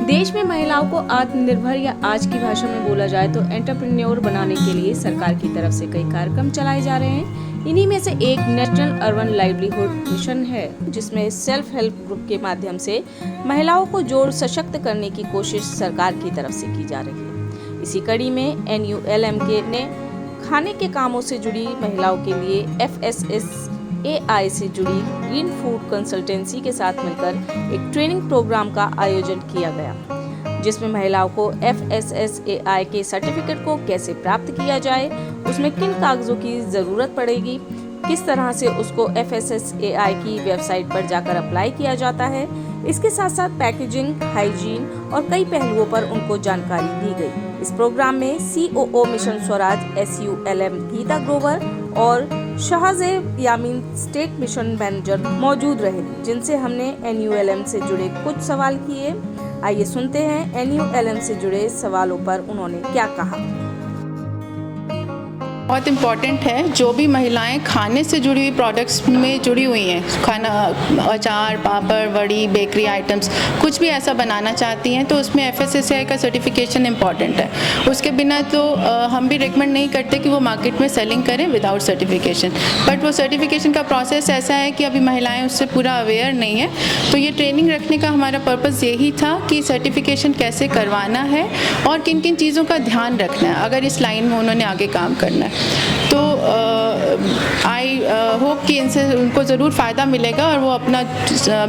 देश में महिलाओं को आत्मनिर्भर या आज की भाषा में बोला जाए तो एंटरप्रेन्योर बनाने के लिए सरकार की तरफ से कई कार्यक्रम चलाए जा रहे हैं। इन्हीं में से एक नेशनल अर्बन लाइवलीहुड मिशन है, जिसमें सेल्फ हेल्प ग्रुप के माध्यम से महिलाओं को जोड़ सशक्त करने की कोशिश सरकार की तरफ से की जा रही है। इसी कड़ी में NULM ने खाने के कामों से जुड़ी महिलाओं के लिए FSSAI से जुड़ी ग्रीन फूड कंसल्टेंसी के साथ मिलकर एक ट्रेनिंग प्रोग्राम का आयोजन किया गया, जिसमें महिलाओं को FSSAI के सर्टिफिकेट को कैसे प्राप्त किया जाए, उसमें किन कागजों की ज़रूरत पड़ेगी, किस तरह से उसको FSSAI की वेबसाइट पर जाकर अप्लाई किया जाता है। इसके साथ साथ पैकेजिंग, हाइजीन और कई पहलुओं पर उनको जानकारी दी गई। इस प्रोग्राम में COO mission Swaraj SULM Geeta Grover और Shahzeb Yameen state mission manager मौजूद रहे, जिनसे हमने NULM से जुड़े कुछ सवाल किए। आइए सुनते हैं NULM से जुड़े सवालों पर उन्होंने क्या कहा। बहुत इम्पॉर्टेंट है, जो भी महिलाएं खाने से जुड़ी हुई प्रोडक्ट्स में जुड़ी हुई हैं, खाना, अचार, पापड़, वड़ी, बेकरी आइटम्स, कुछ भी ऐसा बनाना चाहती हैं, तो उसमें FSSAI का सर्टिफिकेशन इम्पॉर्टेंट है। उसके बिना तो हम भी रिकमेंड नहीं करते कि वो मार्केट में सेलिंग करें विदाउट सर्टिफिकेशन। बट वो सर्टिफिकेशन का प्रोसेस ऐसा है कि अभी महिलाएँ उससे पूरा अवेयर नहीं है, तो ये ट्रेनिंग रखने का हमारा पर्पज़ यही था कि सर्टिफिकेशन कैसे करवाना है और किन किन चीज़ों का ध्यान रखना है अगर इस लाइन में उन्होंने आगे काम करना है। तो आई होप कि इनसे उनको ज़रूर फ़ायदा मिलेगा और वो अपना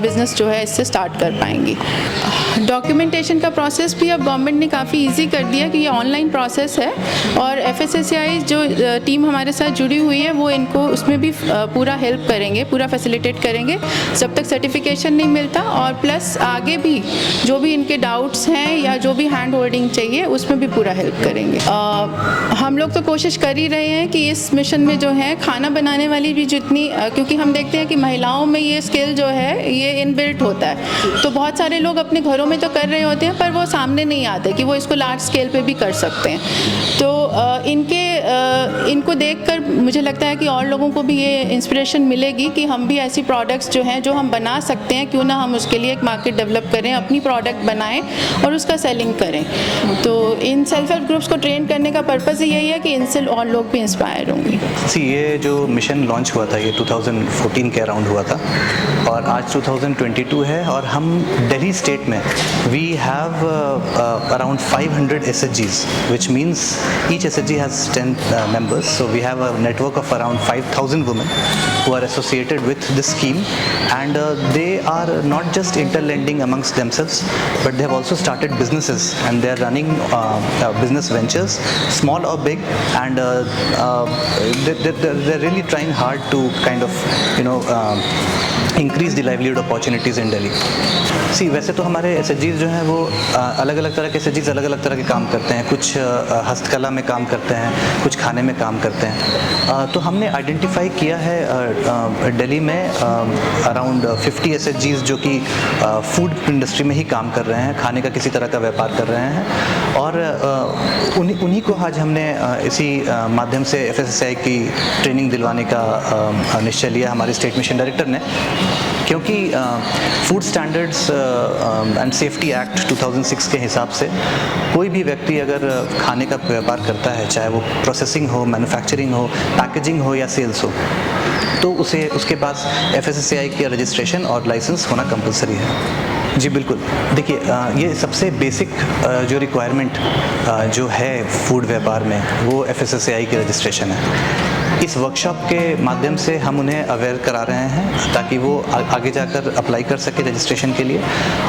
बिज़नेस जो है इससे स्टार्ट कर पाएंगी। डॉक्यूमेंटेशन का प्रोसेस भी अब गवर्नमेंट ने काफ़ी इजी कर दिया कि ये ऑनलाइन प्रोसेस है, और FSSAI जो टीम हमारे साथ जुड़ी हुई है वो इनको उसमें भी पूरा हेल्प करेंगे, पूरा फैसिलिटेट करेंगे जब तक सर्टिफिकेशन नहीं मिलता। और प्लस आगे भी जो भी इनके डाउट्स हैं या जो भी हैंड होल्डिंग चाहिए उसमें भी पूरा हेल्प करेंगे। हम लोग तो कोशिश कर ही रहे हैं कि इस मिशन में जो है खाना बनाने वाली भी जितनी, क्योंकि हम देखते हैं कि महिलाओं में ये स्किल जो है ये इनबिल्ट होता है, तो बहुत सारे लोग अपने घरों में तो कर रहे होते हैं पर वो सामने नहीं आते कि वो इसको लार्ज स्केल पे भी कर सकते हैं। तो इनको देखकर मुझे लगता है कि और लोगों को भी ये इंस्पिरेशन मिलेगी कि हम भी ऐसी प्रोडक्ट्स जो हैं जो हम बना सकते हैं, क्यों ना हम उसके लिए एक मार्केट डेवलप करें, अपनी प्रोडक्ट बनाएं और उसका सेलिंग करें। तो इन सेल्फ हेल्प ग्रुप्स को ट्रेन करने का पर्पज़ यही है कि इनसे और लोग भी इंस्पायर होंगे। ये जो मिशन लॉन्च हुआ था ये 2014 के अराउंड हुआ था और आज 2022 है, और हम दिल्ली स्टेट में we have around 500 SHGs, which means each SHG has 10 members, so we have a network of around 5,000 women who are associated with this scheme, and they are not just interlending amongst themselves, but they have also started businesses and they are running business ventures, small or big, and they're really trying hard to kind of increase the livelihood opportunities in Delhi. See, वैसे तो हमारे SHGs जो हैं वो अलग अलग तरह के SHGs अलग अलग तरह के काम करते हैं। कुछ हस्तकला में काम करते हैं, कुछ खाने में काम करते हैं। तो हमने आइडेंटिफाई किया है दिल्ली में अराउंड 50 SHGs जो कि फूड इंडस्ट्री में ही काम कर रहे हैं, खाने का किसी तरह का व्यापार कर रहे हैं, और उन्हीं को आज हमने इसी माध्यम से FSSAI की ट्रेनिंग दिलवाने का निश्चय लिया हमारे स्टेट मिशन डायरेक्टर ने, क्योंकि food standards and safety act 2006 के हिसाब से कोई भी व्यक्ति अगर खाने का व्यापार करता है, चाहे वो प्रोसेसिंग हो, मैन्युफैक्चरिंग हो, पैकेजिंग हो या सेल्स हो, तो उसके पास FSSAI की रजिस्ट्रेशन और लाइसेंस होना कंपलसरी है। जी बिल्कुल, देखिए ये सबसे बेसिक जो रिक्वायरमेंट जो है फूड व्यापार में वो FSSAI की रजिस्ट्रेशन है। इस वर्कशॉप के माध्यम से हम उन्हें अवेयर करा रहे हैं ताकि वो आगे जाकर अप्लाई कर सके रजिस्ट्रेशन के लिए,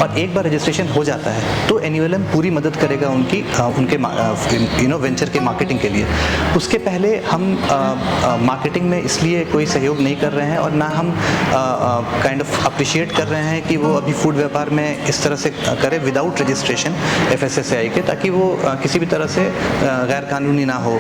और एक बार रजिस्ट्रेशन हो जाता है तो NULM पूरी मदद करेगा उनके वेंचर के मार्केटिंग के लिए। उसके पहले हम मार्केटिंग में इसलिए कोई सहयोग नहीं कर रहे हैं और ना हम काइंड ऑफ अप्रिशिएट कर रहे हैं कि वो अभी फूड व्यापार में इस तरह से करे विदाउट रजिस्ट्रेशन FSSAI के, ताकि वो किसी भी तरह से गैर कानूनी ना हो,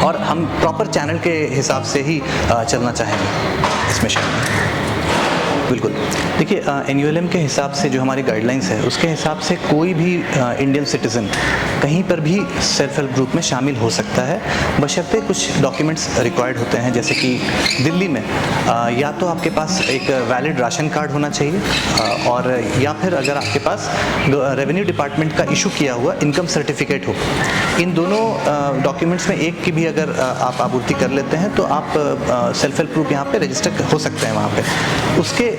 और हम प्रॉपर चैनल के हिसाब से ही चलना चाहेंगे इस मिशन में। बिल्कुल। देखिए NULM के हिसाब से जो हमारी गाइडलाइंस है उसके हिसाब से कोई भी इंडियन सिटीज़न कहीं पर भी सेल्फ हेल्प ग्रुप में शामिल हो सकता है, बशर्ते कुछ डॉक्यूमेंट्स रिक्वायर्ड होते हैं। जैसे कि दिल्ली में या तो आपके पास एक वैलिड राशन कार्ड होना चाहिए और या फिर अगर आपके पास रेवेन्यू डिपार्टमेंट का इशू किया हुआ इनकम सर्टिफिकेट हो। इन दोनों डॉक्यूमेंट्स में एक की भी अगर आप आपूर्ति कर लेते हैं तो आप सेल्फ हेल्प ग्रुप यहाँ पे रजिस्टर हो सकते हैं वहाँ पे।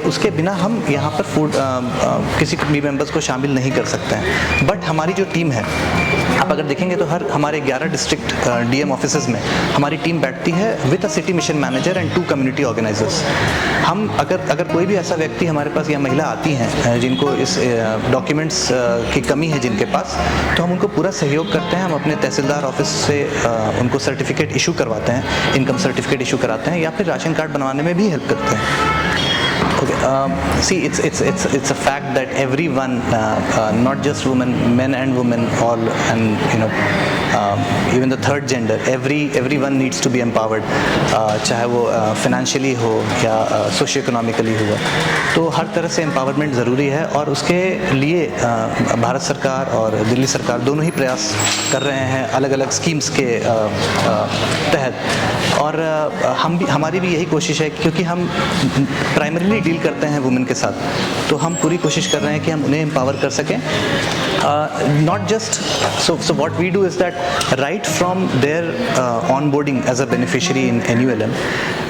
उसके बिना हम यहाँ पर फूड किसी भी मेंबर्स को शामिल नहीं कर सकते हैं। बट हमारी जो टीम है, आप अगर देखेंगे तो हमारे 11 डिस्ट्रिक्ट DM ऑफिसेज में हमारी टीम बैठती है with a city mission manager and 2 community organisers. हम अगर कोई भी ऐसा व्यक्ति हमारे पास या महिला आती हैं जिनको इस डॉक्यूमेंट्स की कमी है जिनके पास, तो हम उनको पूरा सहयोग करते हैं। हम अपने तहसीलदार ऑफिस से उनको सर्टिफिकेट इशू करवाते हैं, इनकम सर्टिफिकेट इशू कराते हैं या फिर राशन कार्ड बनवाने में भी हेल्प करते हैं। Okay, see, it's a fact that everyone, not just women, men and women, all, and even the third gender, everyone needs to be empowered, चाहे वो financially हो या socio-economically हो। तो हर तरह से empowerment ज़रूरी है और उसके लिए भारत सरकार और दिल्ली सरकार दोनों ही प्रयास कर रहे हैं अलग अलग स्कीम्स के तहत। और हमारी भी यही कोशिश है, क्योंकि हम प्राइमरीली डील करते हैं वुमेन के साथ, तो हम पूरी कोशिश कर रहे हैं कि हम उन्हें एम्पावर कर सकें। Not just so what we do is that right from their onboarding as a beneficiary in NULM,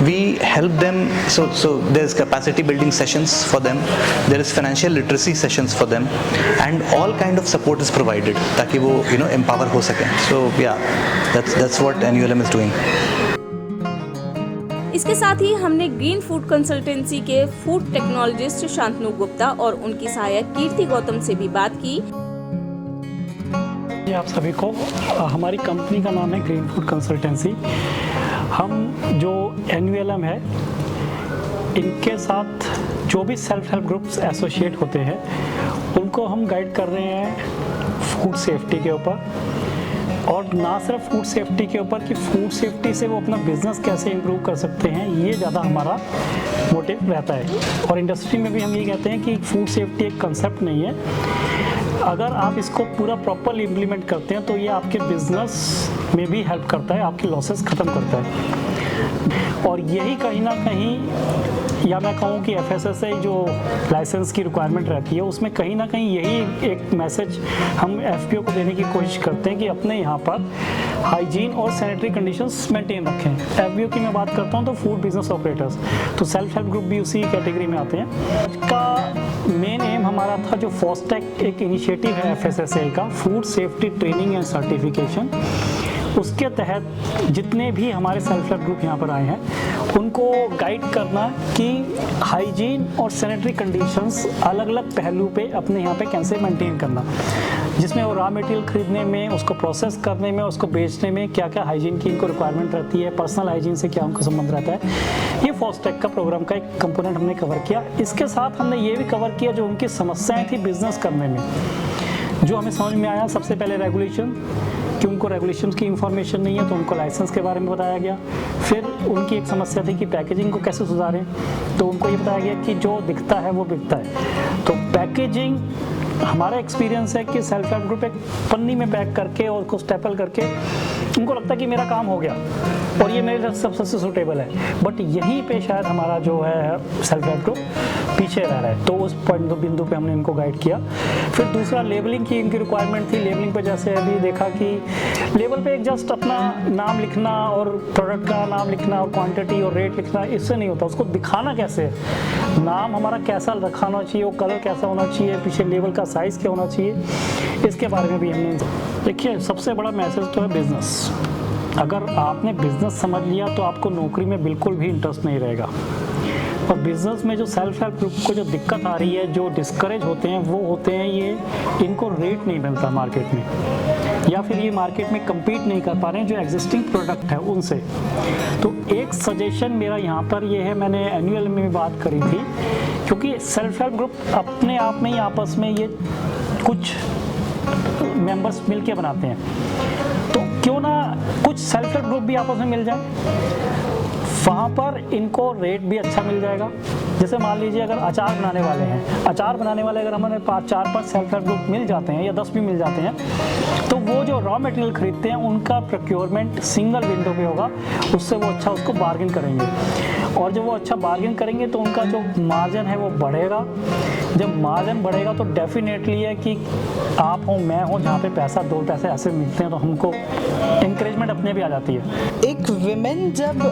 we help them. So there's capacity building sessions for them, there is financial literacy sessions for them, and all kind of support is provided ताकि वो empower हो सकें। So yeah, that's what NULM is doing. इसके साथ ही हमने green food consultancy के food technologist Shantanu Gupta और उनकी सहायक कीर्ति गौतम से भी बात की। आप सभी को, हमारी कंपनी का नाम है ग्रीन फूड कंसल्टेंसी। हम जो NULM है, इनके साथ जो भी सेल्फ हेल्प ग्रुप्स एसोसिएट होते हैं उनको हम गाइड कर रहे हैं फूड सेफ्टी के ऊपर, और ना सिर्फ फूड सेफ्टी के ऊपर कि फूड सेफ्टी से वो अपना बिजनेस कैसे इम्प्रूव कर सकते हैं, ये ज़्यादा हमारा मोटिव रहता है। और इंडस्ट्री में भी हम ये कहते हैं कि फूड सेफ्टी एक कंसेप्ट नहीं है, अगर आप इसको पूरा प्रॉपरली इम्प्लीमेंट करते हैं तो ये आपके बिजनेस में भी हेल्प करता है, आपके लॉसेस ख़त्म करता है। और यही कहीं ना कहीं, या मैं कहूँ कि FSSAI जो लाइसेंस की रिक्वायरमेंट रहती है उसमें कहीं ना कहीं यही एक मैसेज हम FPO को देने की कोशिश करते हैं कि अपने यहाँ पर हाइजीन और सैनिटरी कंडीशंस मेंटेन रखें। FBO की मैं बात करता हूँ तो फूड बिजनेस ऑपरेटर्स, तो सेल्फ हेल्प ग्रुप भी उसी कैटेगरी में आते हैं। इसका मेन एम हमारा था जो फॉस्टैग एक इनिशिएटिव है FSSAI का, food safety training and certification, उसके तहत जितने भी हमारे सेल्फ हेल्प ग्रुप यहाँ पर आए हैं उनको गाइड करना कि हाइजीन और सैनिटरी कंडीशंस अलग अलग पहलू पे अपने यहाँ पे कैसे मेंटेन करना, जिसमें वो रॉ मटेरियल खरीदने में, उसको प्रोसेस करने में, उसको बेचने में क्या क्या हाइजीन की इनको रिक्वायरमेंट रहती है, पर्सनल हाइजीन से क्या उनका संबंध रहता है। ये फॉस्टैग का प्रोग्राम का एक कंपोनेंट हमने कवर किया। इसके साथ हमने ये भी कवर किया जो उनकी समस्याएँ थी बिजनेस करने में, जो हमें समझ में आया। सबसे पहले रेगुलेशन, कि उनको रेगुलेशंस की इंफॉर्मेशन नहीं है तो उनको लाइसेंस के बारे में बताया गया। फिर उनकी एक समस्या थी कि पैकेजिंग को कैसे सुधारें, तो उनको ये बताया गया कि जो दिखता है वो बिकता है। तो पैकेजिंग, हमारा एक्सपीरियंस है कि सेल्फ हेल्प ग्रुप एक पन्नी में पैक करके और उसको स्टेपल करके उनको लगता है कि मेरा काम हो गया और ये मेरे सबसे सूटेबल है, बट यहीं पे शायद हमारा जो है सेल्फ हेल्प ग्रुप पीछे रह रहा है। तो उस बिंदु पे हमने इनको गाइड किया। फिर दूसरा, लेबलिंग की इनकी रिक्वायरमेंट थी। लेबलिंग पे जैसे अभी देखा कि लेबल पे एक जस्ट अपना नाम लिखना और प्रोडक्ट का नाम लिखना और क्वांटिटी और रेट लिखना, इससे नहीं होता, उसको दिखाना कैसे है, नाम हमारा कैसा रखाना चाहिए, वो कलर कैसा होना चाहिए, पीछे लेबल का साइज़ क्या होना चाहिए, इसके बारे में भी हमने। देखिए, सबसे बड़ा मैसेज तो है बिज़नेस। अगर आपने बिज़नेस समझ लिया तो आपको नौकरी में बिल्कुल भी इंटरेस्ट नहीं रहेगा। और बिज़नेस में जो सेल्फ हेल्प ग्रुप को जो दिक्कत आ रही है, जो डिस्करेज होते हैं, वो होते हैं ये, इनको रेट नहीं मिलता मार्केट में, या फिर ये मार्केट में कम्पीट नहीं कर पा रहे हैं जो एग्जिस्टिंग प्रोडक्ट है उनसे। तो एक सजेशन मेरा यहाँ पर ये है, मैंने NULM में भी बात करी थी, क्योंकि सेल्फ हेल्प ग्रुप अपने आप में ही आपस में ये कुछ मेंबर्स मिलके बनाते हैं, तो क्यों ना कुछ सेल्फ हेल्प ग्रुप भी आपस में मिल जाए, वहाँ पर इनको रेट भी अच्छा मिल जाएगा जैसे मान लीजिए अगर अचार बनाने वाले हैं, अचार बनाने वाले अगर हमारे 4-5 सेल्फ हेल्प ग्रुप मिल जाते हैं या 10 भी मिल जाते हैं, तो वो जो रॉ मटेरियल खरीदते हैं उनका प्रोक्योरमेंट सिंगल विंडो पे होगा, उससे वो अच्छा उसको बार्गेन करेंगे, और जब वो अच्छा बार्गेन करेंगे तो उनका जो मार्जिन है वो बढ़ेगा। जब मार्जिन बढ़ेगा तो डेफिनेटली है कि आप हो मैं हो, जहाँ पे पैसा 2 पैसे ऐसे मिलते हैं तो हमको इंकरेजमेंट अपने भी आ जाती है। एक विमेन जब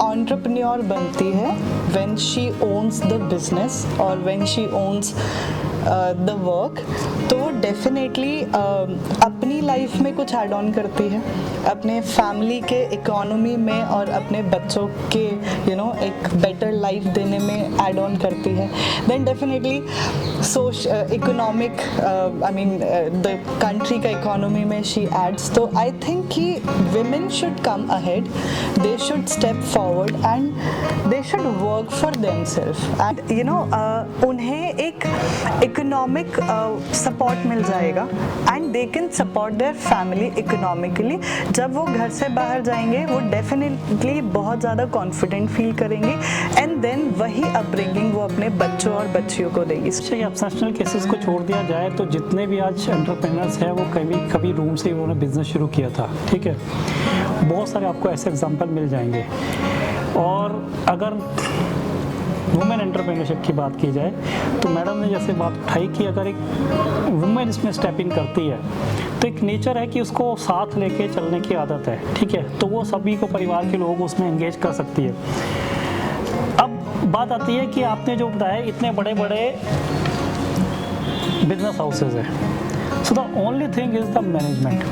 एंटरप्रेन्योर बनती है, when she owns the business और when she owns the work, तो डेफिनेटली अपनी लाइफ में कुछ ऐड ऑन करती है, अपने फैमिली के इकोनॉमी में और अपने बच्चों के एक बेटर लाइफ देने में ऐड ऑन करती है। Then definitely economic the country का इकोनॉमी में शी एड्स। तो आई थिंक कि women should come ahead, they should step forward and they should work for themselves and उन्हें एक इकोनॉमिक सपोर्ट मिल जाएगा and they can support their family economically. जब वो घर से बाहर जाएंगे वो डेफिनेटली बहुत ज़्यादा कॉन्फिडेंट फील करेंगे एंड देन वही अपब्रिंगिंग वो अपने बच्चों और बच्चियों को देगी। चाहिए एक्सेप्शनल केसेस को छोड़ दिया जाए तो जितने भी आज एंटरप्रेन्योर्स हैं वो कभी रूम से ही उन्होंने बिजनेस शुरू किया था, ठीक है, बहुत सारे आपको ऐसे एग्जांपल मिल जाएंगे। और अगर वुमेन एंटरप्रेन्योरशिप की बात की जाए तो मैडम ने जैसे बात उठाई कि अगर एक वुमेन इसमें स्टेप इन करती है तो एक नेचर है कि उसको साथ लेके चलने की आदत है, ठीक है, तो वो सभी को परिवार के लोग उसमें एंगेज कर सकती है। अब बात आती है कि आपने जो बताया इतने बड़े बड़े बिजनेस हाउसेज हैं, so the only thing is the management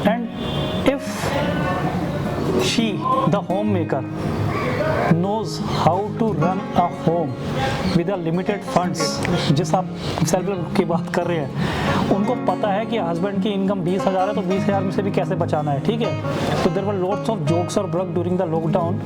and if she the home maker knows how to run a home with a limited funds, जिस आप सेल्फ हेल्प की बात कर रहे हैं, उनको पता है कि हस्बैंड की इनकम 20,000 है तो 20,000 में से भी कैसे बचाना है, ठीक है। तो there were lots of jokes और ब्रक ड्यूरिंग द लॉकडाउन,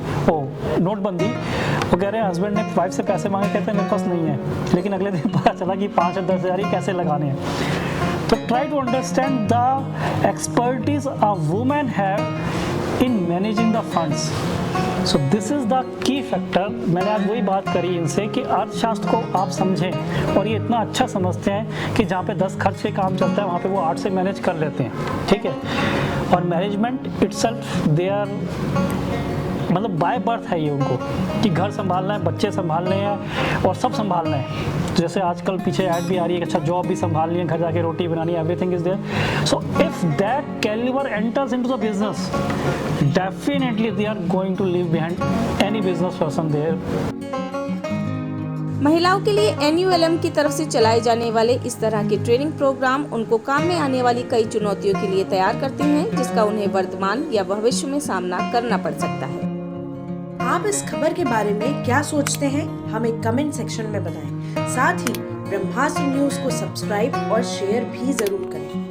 नोटबंदी। वो कह रहे हैं हस्बैंड ने वाइफ से पैसे मांगे, कहते हैं मेरे पास नहीं है, लेकिन अगले दिन पता चला कि 5 या 10,000 ही कैसे लगाने हैं। तो try to understand the expertise a women have in managing the funds. So this is the key factor. मैंने आज वही बात करी इनसे कि अर्थशास्त्र को आप समझें, और ये इतना अच्छा समझते हैं कि जहाँ पे 10 खर्च के काम चलता है वहाँ पे वो 8 से मैनेज कर लेते हैं, ठीक है। और मैनेजमेंट इटसेल्फ दे आर मतलब बाय बर्थ है ये उनको कि घर संभालना है, बच्चे संभालने हैं और सब संभालना है। जैसे आजकल पीछे ऐड भी आ रही है कि अच्छा जॉब भी संभालनी है, घर जाके रोटी बनानी है, everything is there. So if that calibre enters into the business, definitely they are going to leave behind any business person there. महिलाओं के लिए NULM की तरफ से चलाए जाने वाले इस तरह के ट्रेनिंग प्रोग्राम उनको काम में आने वाली कई चुनौतियों के लिए तैयार करते हैं, जिसका उन्हें वर्तमान या भविष्य में सामना करना पड़ सकता है। आप इस खबर के बारे में क्या सोचते हैं, हमें कमेंट सेक्शन में बताएं। साथ ही ब्रह्मास्त्र न्यूज को सब्सक्राइब और शेयर भी जरूर करें।